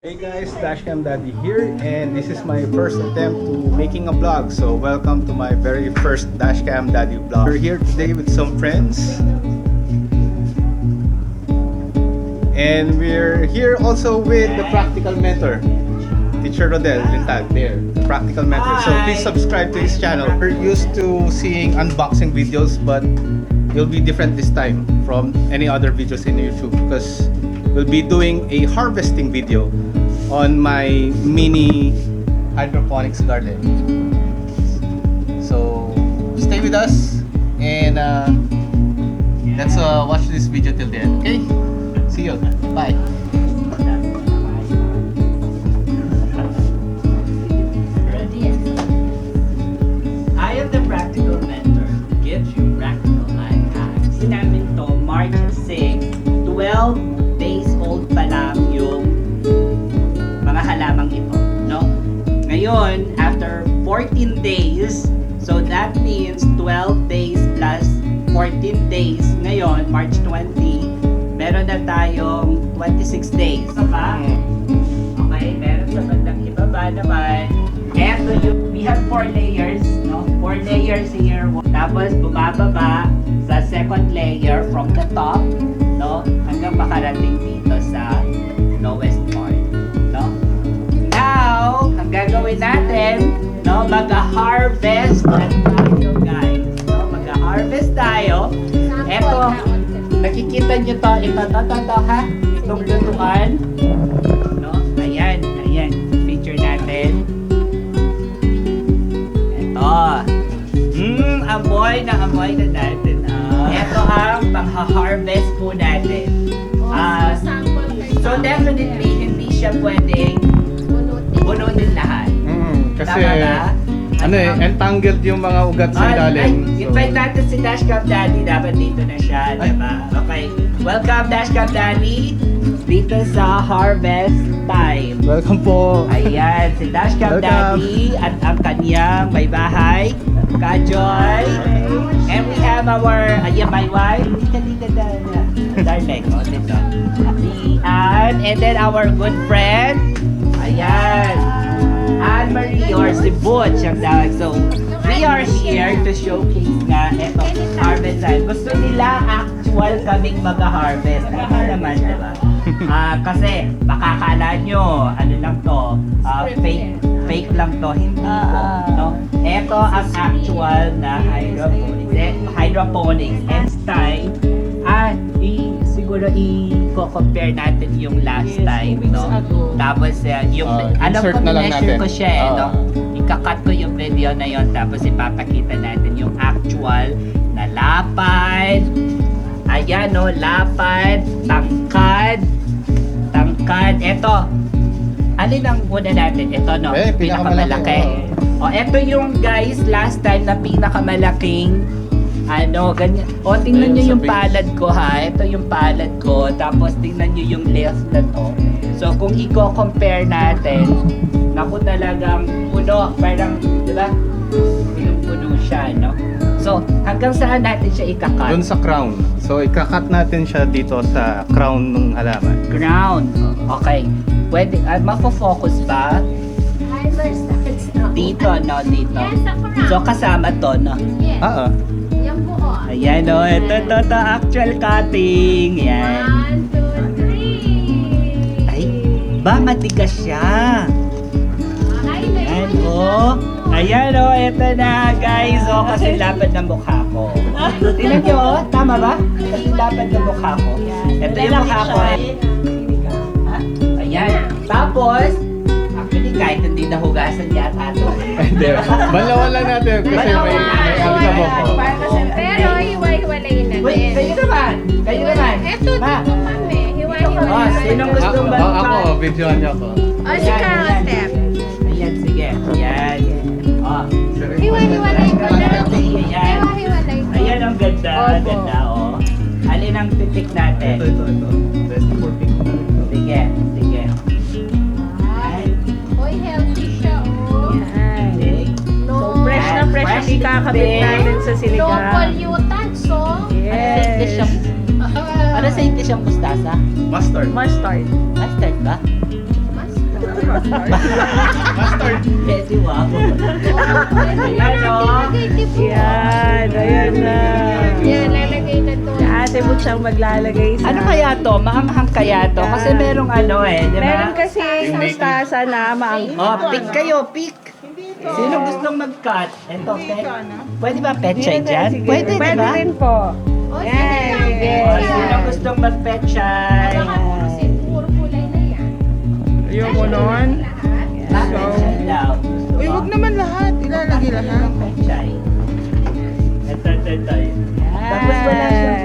Hey guys, Dashcam Daddy here, and this is my first attempt to making a vlog. So welcome to my very first Dashcam Daddy vlog. We're here today with some friends, and we're here also with the practical mentor, Teacher Rodel Lintag. There, the practical mentor. So please subscribe to his channel. We're used to seeing unboxing videos, but it'll be different this time from any other videos in YouTube because we'll be doing a harvesting video on my mini hydroponics garden. So stay with us and let's watch this video till the end. Okay? See you. Bye. I am the practical mentor who gives you practical life hacks. Namin to March 6, 12 days old pa lang yung mga halamang ito, no? Ngayon, after 14 days, so that means 12 days plus 14 days, ngayon, March 20, meron na tayong 26 days. Pa? Okay, meron sa bandang ibaba naman. Eto yung, we have 4 layers, no? 4 layers here. Tapos bumababa sa second layer from the top, no? Hanggang makarating dito sa lowest part, no? Now, ang gagawin natin, no? Mag-harvest na tayo, guys. No? Mag-harvest tayo. Eto, nakikita nyo to, ito, ha? Itong lutuan. No? Ayan, picture natin. Amoy na natin. Ito ang pang-harvest po natin. So definitely, hindi siya pwedeng bunutin lahat. Kasi entangled yung mga ugat sa ilalim. Invite natin si Dashcam Daddy. Dapat dito na siya, diba? Okay. Welcome, Dashcam Daddy, dito sa harvest time. Welcome po. Ayan, si Dashcam Daddy at ang kanyang may bahay, Kajoy. And we have our, my wife, darling, dito. And then our good friend, ayan, Anne-Marie or si Butch ang tawag. So, we are here to showcase nga ito, harvest time. Gusto nila actual kaming mag-harvest. Ano naman, diba? Kasi baka kala nyo, ano lang to, fake lang to, hindi po, no? Ito ang actual na hydroponics. And time, siguro i-compare natin yung last time, no? Tapos yung, alam ko, measure ko siya, no? Ika-cut ko yung video na yon, tapos ipapakita natin yung actual na lapad. Ayan, no? Lapad, tangkad. Ito, alin ang una natin? Ito, no? Pinakamalaki. Ito yung, guys, last time na pinakamalaking ganyan. Tingnan nyo yung palad ko, ha? Ito yung palad ko. Tapos, tingnan nyo yung left na to. So, kung i-compare natin, naku talagang puno. Parang, di ba? Puno siya, no? So, hanggang saan natin siya ikakat? Doon sa crown. So, ikakat natin siya dito sa crown ng halaman. Crown. Okay. Pwede, mapofocus ba? Dito, no? Dito. So, kasama to, no? Yes. Yan po, Ayan, no? Ito, actual cutting. Yan. 1, 2, 3. Ay, ba, matigas siya. Ayan, Ayan, ito na, guys. Kasi lapad ng mukha ko. Tingnan nyo, tama ba? Kasi lapad ng mukha ko. Ito yung mukha ko. Ayan. Tapos, actually, kahit hindi nahugasan yata ito. Hindi. Banlawan lang natin kasi may alsabok ko. Pero hiwa-hiwalay na Wait, din. kayo naman. Eto, dito kami. Hiwa-hiwalay. Sinong gustong ba? Ako, videoan niyo ako. Si Carol Step. Ayan, sige. Ayan. Hiwa-hiwalay ko na. Ayan. Hiwa-hiwalay ko. Ayan, ang ganda. Ganda, Alin ang titik natin? Ito. Best for pink. Sige. Uy, healthy siya, No. So, fresh na fresh ang ikakabit natin sa No siligang. pollutants, Yes. Ano sa inti siyang mustasa? Mustard. Mustard. Mustard ba? Mas Mustard. Pwede wow. Ayan o. Yan, ayan na. Yan, lalagay na to. Si Ate Butch ang maglalagay sa... Ano kaya to? Maanghang kaya to? Kasi merong ano eh, di ba? Meron kasi mustasa na maang... Oh, pick kayo, pick. Sino gustong mag-cut? Ito, pwede ba petchay dyan? Sige. Pwede, di Pwede ba? rin po. O, Yan, sige. Oh, sino gustong mag-petchay? Baka puro kulay na yan. Yung mo nun? Lahat. Petchay daw. Uy, huwag naman lahat. Ilalagay lahat. Petchay. Ito. Tapos wala siyang